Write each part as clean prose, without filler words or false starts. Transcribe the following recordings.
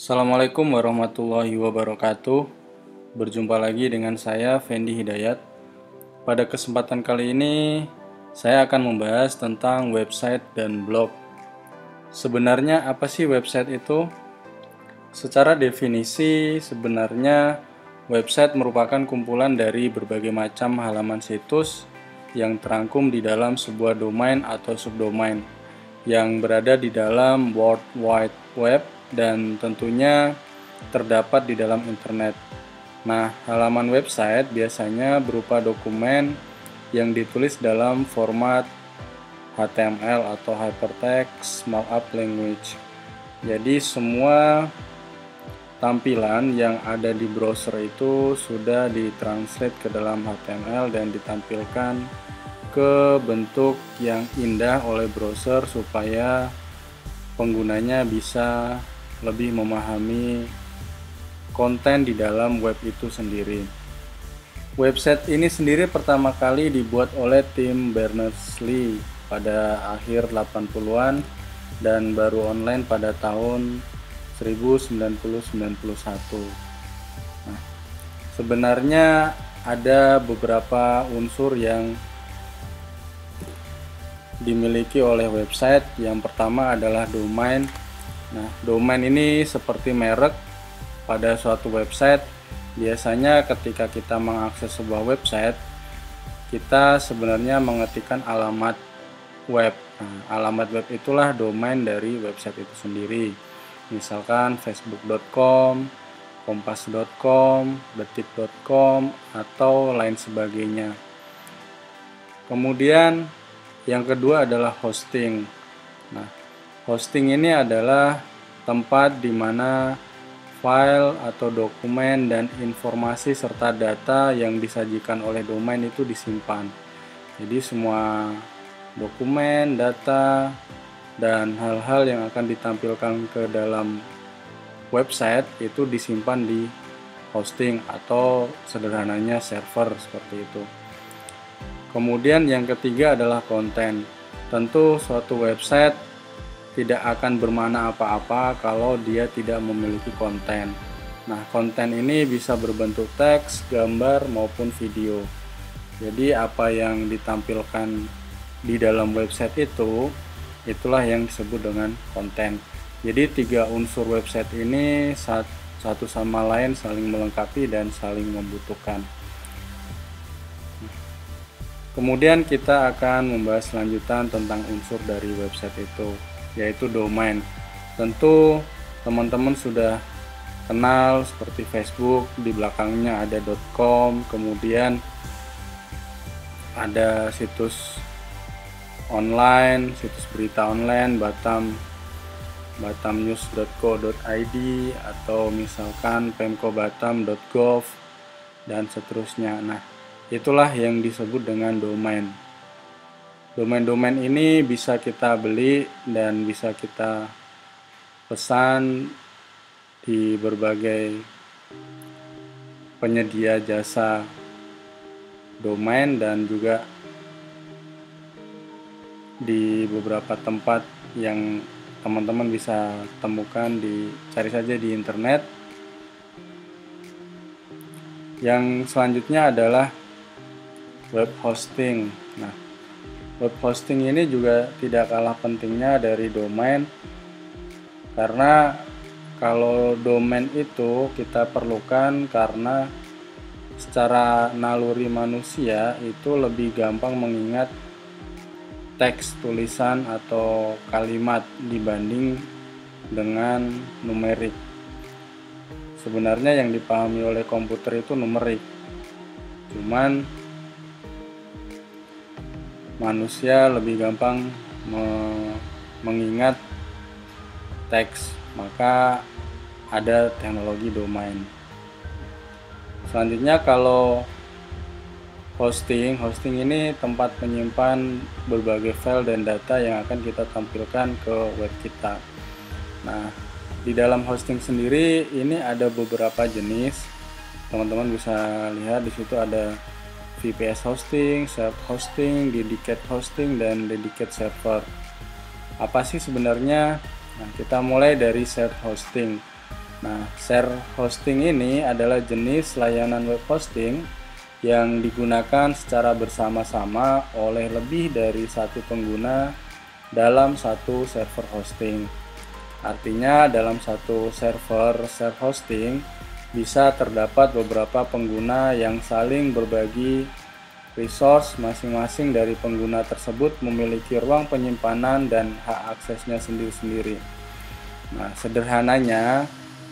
Assalamualaikum warahmatullahi wabarakatuh. Berjumpa lagi dengan saya Fendi Hidayat. Pada kesempatan kali ini saya akan membahas tentang website dan blog. Sebenarnya apa sih website itu? Secara definisi sebenarnya website merupakan kumpulan dari berbagai macam halaman situs yang terangkum di dalam sebuah domain atau subdomain yang berada di dalam World Wide Web dan tentunya terdapat di dalam internet. Nah, halaman website biasanya berupa dokumen yang ditulis dalam format HTML atau Hypertext Markup Language. Jadi semua tampilan yang ada di browser itu sudah ditranslate ke dalam HTML dan ditampilkan ke bentuk yang indah oleh browser supaya penggunanya bisa lebih memahami konten di dalam web itu sendiri. Website ini sendiri pertama kali dibuat oleh tim Berners-Lee pada akhir 80-an dan baru online pada tahun 1991. Nah, sebenarnya ada beberapa unsur yang dimiliki oleh website. Yang pertama adalah domain. Nah, domain ini seperti merek pada suatu website. Biasanya ketika kita mengakses sebuah website, kita sebenarnya mengetikkan alamat web. Nah, alamat web itulah domain dari website itu sendiri. Misalkan facebook.com, kompas.com, detik.com, atau lain sebagainya. Kemudian yang kedua adalah hosting. Nah, hosting ini adalah tempat di mana file atau dokumen dan informasi serta data yang disajikan oleh domain itu disimpan. Jadi semua dokumen, data, dan hal-hal yang akan ditampilkan ke dalam website itu disimpan di hosting atau sederhananya server seperti itu. Kemudian yang ketiga adalah konten. Tentu suatu website tidak akan bermakna apa-apa kalau dia tidak memiliki konten. Nah, konten ini bisa berbentuk teks, gambar, maupun video. Jadi apa yang ditampilkan di dalam website itu, itulah yang disebut dengan konten. Jadi tiga unsur website ini satu sama lain saling melengkapi dan saling membutuhkan. Kemudian kita akan membahas lanjutan tentang unsur dari website itu, yaitu domain. Tentu teman-teman sudah kenal seperti Facebook, di belakangnya ada .com, kemudian ada situs online, situs berita online, batamnews.co.id, atau misalkan pemkobatam.gov, dan seterusnya. Nah, itulah yang disebut dengan domain. Domain-domain ini bisa kita beli dan bisa kita pesan di berbagai penyedia jasa domain dan juga di beberapa tempat yang teman-teman bisa temukan, cari saja di internet. Yang selanjutnya adalah web hosting. Nah, web hosting ini juga tidak kalah pentingnya dari domain, karena kalau domain itu kita perlukan karena secara naluri manusia itu lebih gampang mengingat teks, tulisan, atau kalimat dibanding dengan numerik. Sebenarnya yang dipahami oleh komputer itu numerik, cuman manusia lebih gampang mengingat teks, maka ada teknologi domain. Selanjutnya kalau hosting ini tempat menyimpan berbagai file dan data yang akan kita tampilkan ke web kita. Nah, di dalam hosting sendiri ini ada beberapa jenis. Teman-teman bisa lihat di situ ada VPS hosting, shared hosting, dedicated hosting, dan dedicated server. Apa sih sebenarnya? Nah, kita mulai dari shared hosting. Nah, share hosting ini adalah jenis layanan web hosting yang digunakan secara bersama-sama oleh lebih dari satu pengguna dalam satu server hosting. Artinya dalam satu server share hosting bisa terdapat beberapa pengguna yang saling berbagi resource. Masing-masing dari pengguna tersebut memiliki ruang penyimpanan dan hak aksesnya sendiri-sendiri. Nah, sederhananya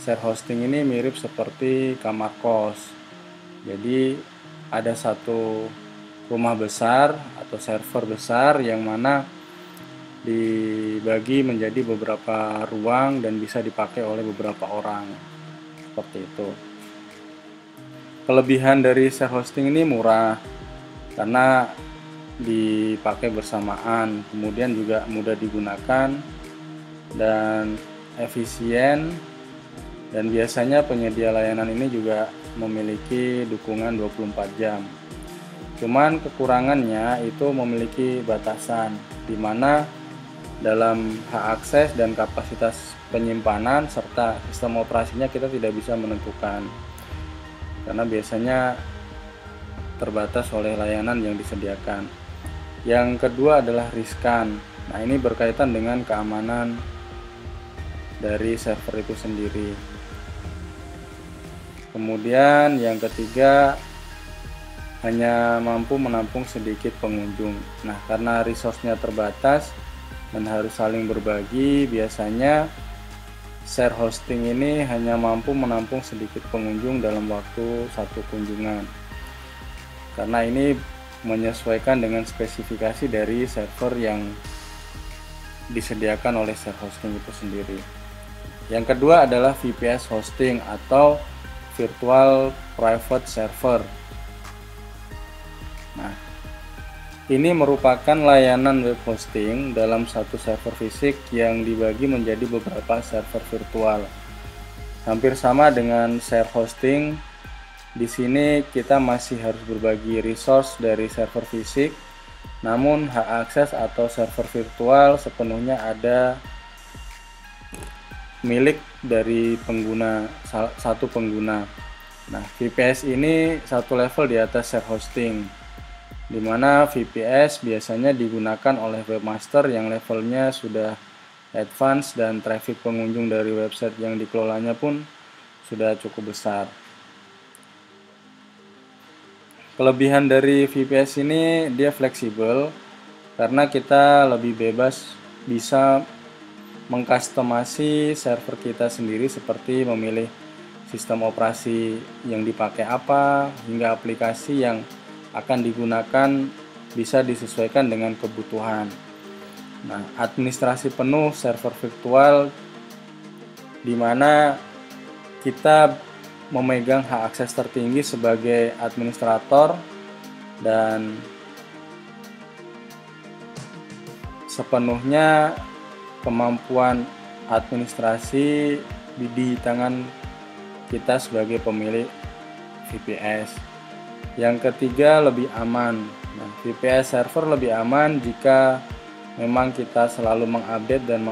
share hosting ini mirip seperti kamar kos. Jadi ada satu rumah besar atau server besar yang mana dibagi menjadi beberapa ruang dan bisa dipakai oleh beberapa orang. Seperti itu. Kelebihan dari share hosting ini murah karena dipakai bersamaan, kemudian juga mudah digunakan dan efisien, dan biasanya penyedia layanan ini juga memiliki dukungan 24 jam. Cuman kekurangannya itu memiliki batasan, di mana dalam hak akses dan kapasitas penyimpanan serta sistem operasinya kita tidak bisa menentukan, karena biasanya terbatas oleh layanan yang disediakan. Yang kedua adalah riskan. Nah, ini berkaitan dengan keamanan dari server itu sendiri. Kemudian yang ketiga, hanya mampu menampung sedikit pengunjung. Nah, karena resource-nya terbatas dan harus saling berbagi, biasanya share hosting ini hanya mampu menampung sedikit pengunjung dalam waktu satu kunjungan. Karena ini menyesuaikan dengan spesifikasi dari server yang disediakan oleh share hosting itu sendiri. Yang kedua adalah VPS hosting atau Virtual Private Server. Nah, ini merupakan layanan web hosting dalam satu server fisik yang dibagi menjadi beberapa server virtual. Hampir sama dengan share hosting, di sini kita masih harus berbagi resource dari server fisik, namun hak akses atau server virtual sepenuhnya ada milik dari satu pengguna. Nah, VPS ini satu level di atas share hosting, di mana VPS biasanya digunakan oleh webmaster yang levelnya sudah advance dan traffic pengunjung dari website yang dikelolanya pun sudah cukup besar. Kelebihan dari VPS ini, dia fleksibel karena kita lebih bebas bisa mengkustomasi server kita sendiri, seperti memilih sistem operasi yang dipakai apa, hingga aplikasi yang akan digunakan bisa disesuaikan dengan kebutuhan. Nah, administrasi penuh server virtual di mana kita memegang hak akses tertinggi sebagai administrator dan sepenuhnya kemampuan administrasi di tangan kita sebagai pemilik VPS. Yang ketiga, lebih aman. Nah, VPS server lebih aman jika memang kita selalu mengupdate dan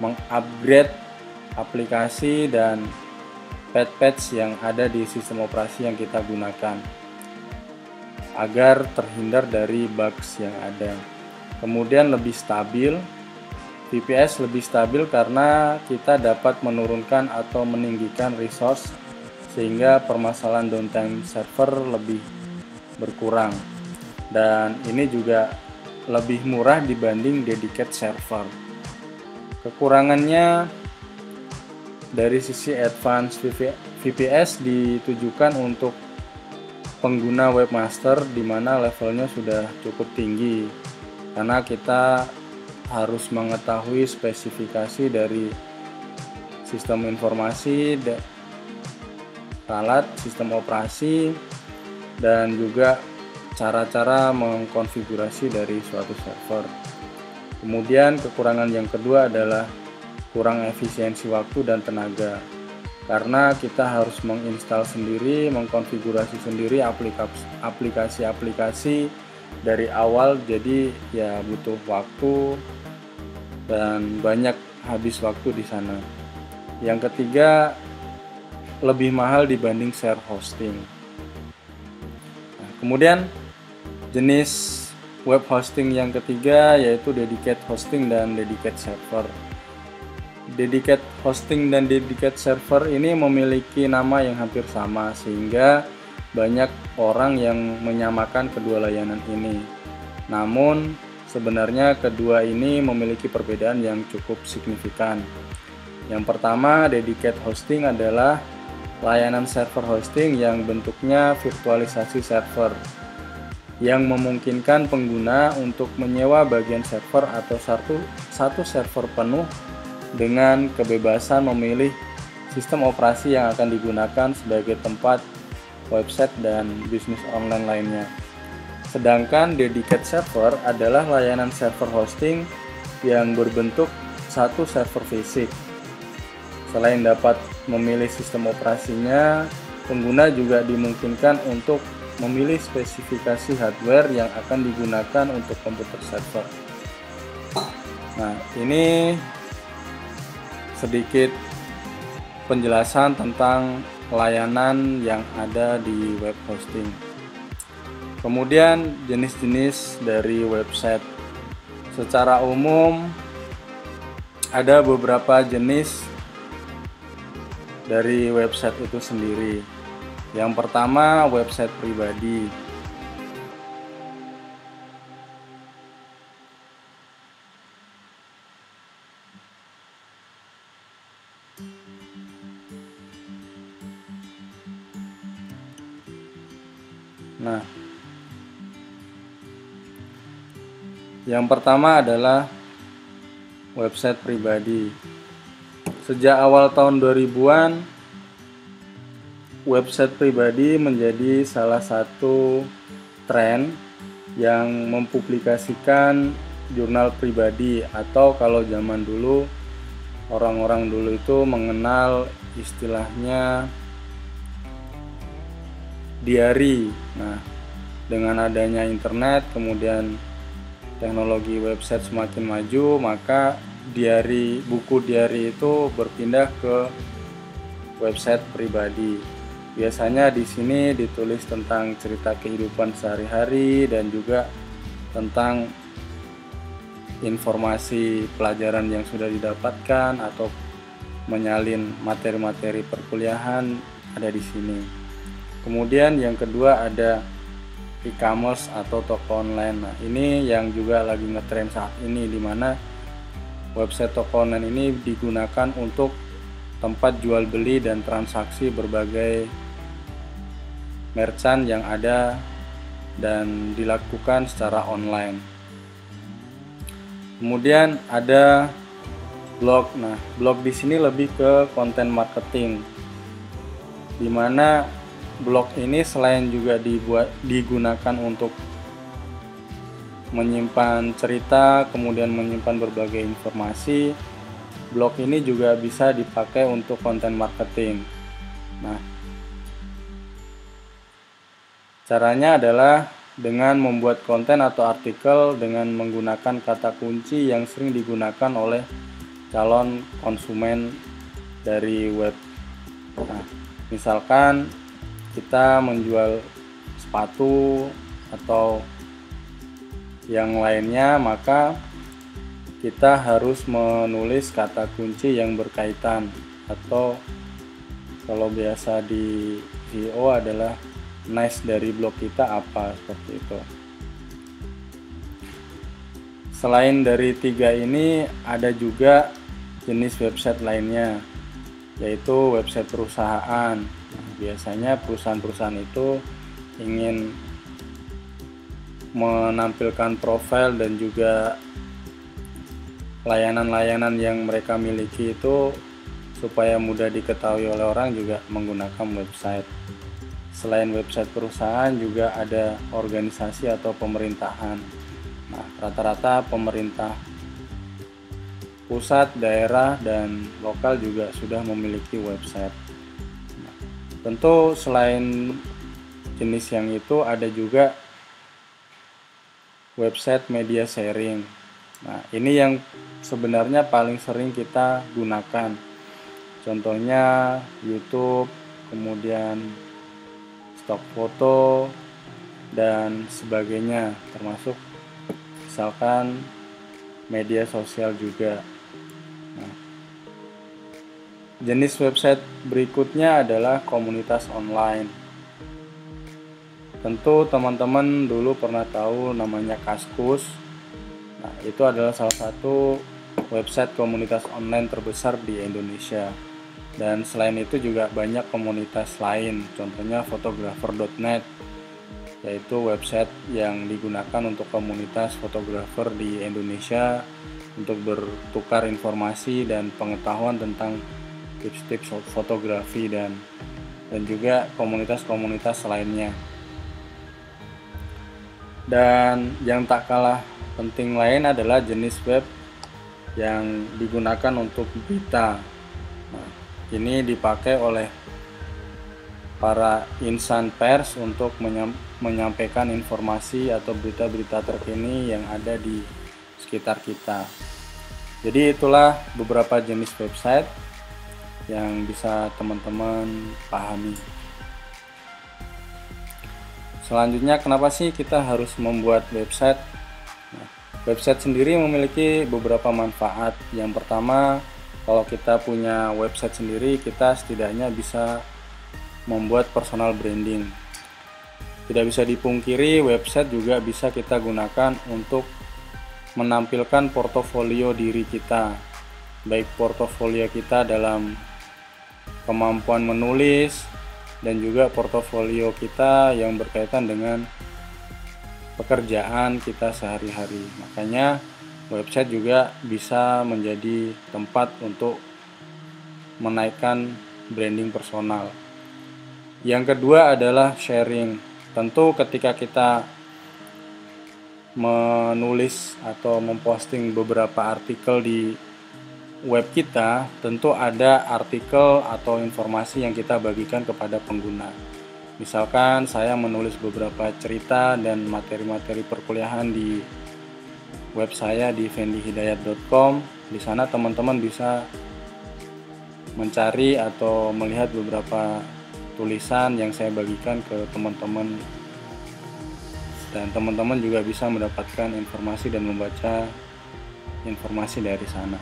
mengupgrade aplikasi dan patch yang ada di sistem operasi yang kita gunakan agar terhindar dari bugs yang ada. Kemudian lebih stabil. VPS lebih stabil karena kita dapat menurunkan atau meninggikan resource sehingga permasalahan downtime server lebih berkurang, dan ini juga lebih murah dibanding dedicated server. Kekurangannya dari sisi advance, VPS ditujukan untuk pengguna webmaster di mana levelnya sudah cukup tinggi, karena kita harus mengetahui spesifikasi dari sistem informasi, alat, sistem operasi, dan juga cara-cara mengkonfigurasi dari suatu server. Kemudian kekurangan yang kedua adalah kurang efisiensi waktu dan tenaga, karena kita harus menginstal sendiri, mengkonfigurasi sendiri aplikasi-aplikasi dari awal, jadi ya butuh waktu dan banyak habis waktu di sana. Yang ketiga, lebih mahal dibanding share hosting. Nah, kemudian jenis web hosting yang ketiga yaitu dedicated hosting dan dedicated server. Dedicated hosting dan dedicated server ini memiliki nama yang hampir sama, sehingga banyak orang yang menyamakan kedua layanan ini. Namun sebenarnya kedua ini memiliki perbedaan yang cukup signifikan. Yang pertama, dedicated hosting adalah layanan server hosting yang bentuknya virtualisasi server, yang memungkinkan pengguna untuk menyewa bagian server atau satu server penuh dengan kebebasan memilih sistem operasi yang akan digunakan sebagai tempat website dan bisnis online lainnya. Sedangkan dedicated server adalah layanan server hosting yang berbentuk satu server fisik. Selain dapat memilih sistem operasinya, pengguna juga dimungkinkan untuk memilih spesifikasi hardware yang akan digunakan untuk komputer server. Nah, ini sedikit penjelasan tentang layanan yang ada di web hosting. Kemudian jenis-jenis dari website. Secara umum ada beberapa jenis dari website itu sendiri. Yang pertama, website pribadi. Nah, yang pertama adalah website pribadi. Sejak awal tahun 2000-an, website pribadi menjadi salah satu tren yang mempublikasikan jurnal pribadi, atau kalau zaman dulu, orang-orang dulu itu mengenal istilahnya diary. Nah, dengan adanya internet, kemudian teknologi website semakin maju, maka buku diary itu berpindah ke website pribadi. Biasanya di sini ditulis tentang cerita kehidupan sehari-hari dan juga tentang informasi pelajaran yang sudah didapatkan atau menyalin materi-materi perkuliahan ada di sini. Kemudian yang kedua ada e-commerce atau toko online. Nah, ini yang juga lagi ngetren saat ini, di mana website toko online ini digunakan untuk tempat jual beli dan transaksi berbagai merchant yang ada dan dilakukan secara online. Kemudian ada blog. Nah, blog di sini lebih ke content marketing, di mana blog ini selain juga digunakan untuk menyimpan cerita, kemudian menyimpan berbagai informasi, blog ini juga bisa dipakai untuk konten marketing. Nah, caranya adalah dengan membuat konten atau artikel dengan menggunakan kata kunci yang sering digunakan oleh calon konsumen dari web. Nah, misalkan kita menjual sepatu atau yang lainnya, maka kita harus menulis kata kunci yang berkaitan, atau kalau biasa di SEO adalah niche dari blog kita apa, seperti itu. Selain dari tiga ini, ada juga jenis website lainnya, yaitu website perusahaan. Nah, biasanya perusahaan-perusahaan itu ingin menampilkan profil dan juga layanan-layanan yang mereka miliki itu supaya mudah diketahui oleh orang, juga menggunakan website. Selain website perusahaan, juga ada organisasi atau pemerintahan. Nah, rata-rata pemerintah pusat, daerah, dan lokal juga sudah memiliki website. Nah, tentu selain jenis yang itu, ada juga website media sharing. Nah, ini yang sebenarnya paling sering kita gunakan. contohnya YouTube, kemudian stok foto dan sebagainya, termasuk misalkan media sosial juga. Nah, jenis website berikutnya adalah komunitas online. Tentu teman-teman dulu pernah tahu namanya Kaskus. Nah, itu adalah salah satu website komunitas online terbesar di Indonesia. Dan selain itu juga banyak komunitas lain, contohnya fotografer.net, yaitu website yang digunakan untuk komunitas fotografer di Indonesia untuk bertukar informasi dan pengetahuan tentang tips-tips fotografi dan juga komunitas-komunitas lainnya. Dan yang tak kalah penting lain adalah jenis web yang digunakan untuk berita. Nah, ini dipakai oleh para insan pers untuk menyampaikan informasi atau berita-berita terkini yang ada di sekitar kita. Jadi itulah beberapa jenis website yang bisa teman-teman pahami. Selanjutnya, kenapa sih kita harus membuat website? Nah, website sendiri memiliki beberapa manfaat. Yang pertama, kalau kita punya website sendiri, kita setidaknya bisa membuat personal branding. Tidak bisa dipungkiri, website juga bisa kita gunakan untuk menampilkan portofolio diri kita, baik portofolio kita dalam kemampuan menulis dan juga portofolio kita yang berkaitan dengan pekerjaan kita sehari-hari. Makanya website juga bisa menjadi tempat untuk menaikkan branding personal. Yang kedua adalah sharing. Tentu ketika kita menulis atau memposting beberapa artikel di web kita, tentu ada artikel atau informasi yang kita bagikan kepada pengguna. Misalkan saya menulis beberapa cerita dan materi-materi perkuliahan di web saya di fendihidayat.com. Di sana teman-teman bisa mencari atau melihat beberapa tulisan yang saya bagikan ke teman-teman, dan teman-teman juga bisa mendapatkan informasi dan membaca informasi dari sana.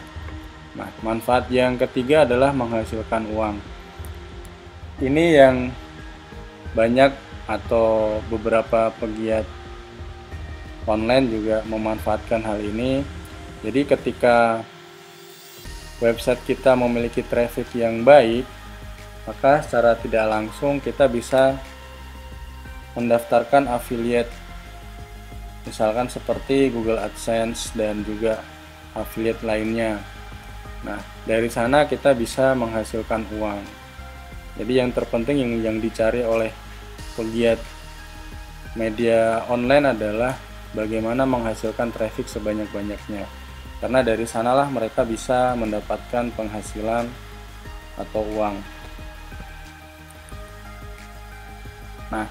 Nah, manfaat yang ketiga adalah menghasilkan uang. Ini yang banyak atau beberapa pegiat online juga memanfaatkan hal ini. Jadi ketika website kita memiliki traffic yang baik, maka secara tidak langsung kita bisa mendaftarkan affiliate, misalkan seperti Google AdSense dan juga affiliate lainnya. Nah, dari sana kita bisa menghasilkan uang. Jadi yang terpenting yang dicari oleh pegiat media online adalah bagaimana menghasilkan traffic sebanyak-banyaknya, karena dari sanalah mereka bisa mendapatkan penghasilan atau uang. Nah,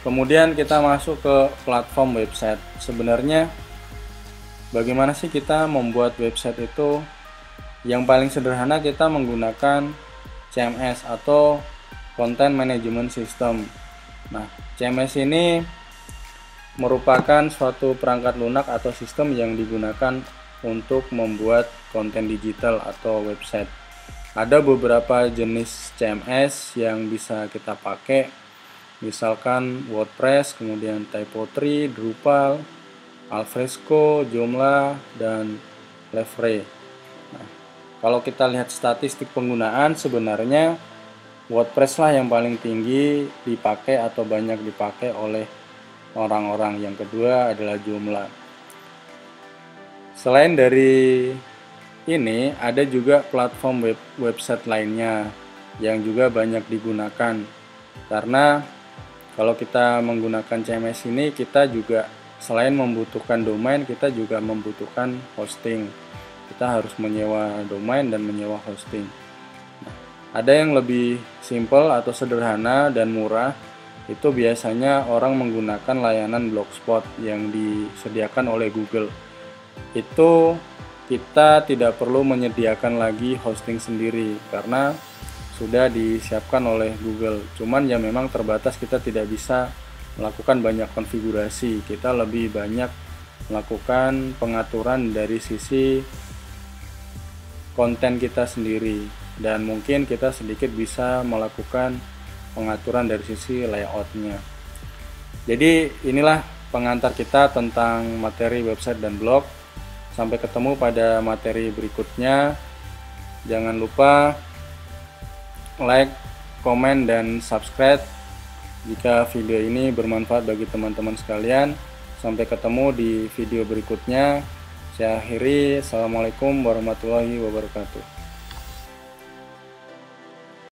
kemudian kita masuk ke platform website. Sebenarnya bagaimana sih kita membuat website itu? Yang paling sederhana, kita menggunakan CMS atau Content Management System. Nah, CMS ini merupakan suatu perangkat lunak atau sistem yang digunakan untuk membuat konten digital atau website. Ada beberapa jenis CMS yang bisa kita pakai, misalkan WordPress, kemudian Typo3, Drupal, Alfresco, Joomla, dan Levre. Nah, kalau kita lihat statistik penggunaan, sebenarnya WordPress lah yang paling tinggi dipakai atau banyak dipakai oleh orang-orang. Yang kedua adalah Joomla. Selain dari ini, ada juga platform website lainnya yang juga banyak digunakan. Karena kalau kita menggunakan CMS ini, kita juga selain membutuhkan domain, kita juga membutuhkan hosting. Kita harus menyewa domain dan menyewa hosting. Nah, ada yang lebih simple atau sederhana dan murah. Itu biasanya orang menggunakan layanan Blogspot yang disediakan oleh Google. Itu kita tidak perlu menyediakan lagi hosting sendiri karena sudah disiapkan oleh Google. Cuman ya memang terbatas, kita tidak bisa melakukan banyak konfigurasi. Kita lebih banyak melakukan pengaturan dari sisi konten kita sendiri, dan mungkin kita sedikit bisa melakukan pengaturan dari sisi layoutnya. Jadi inilah pengantar kita tentang materi website dan blog. Sampai ketemu pada materi berikutnya. Jangan lupa like, komen, dan subscribe jika video ini bermanfaat bagi teman-teman sekalian. Sampai ketemu di video berikutnya. Saya akhiri. Assalamualaikum warahmatullahi wabarakatuh.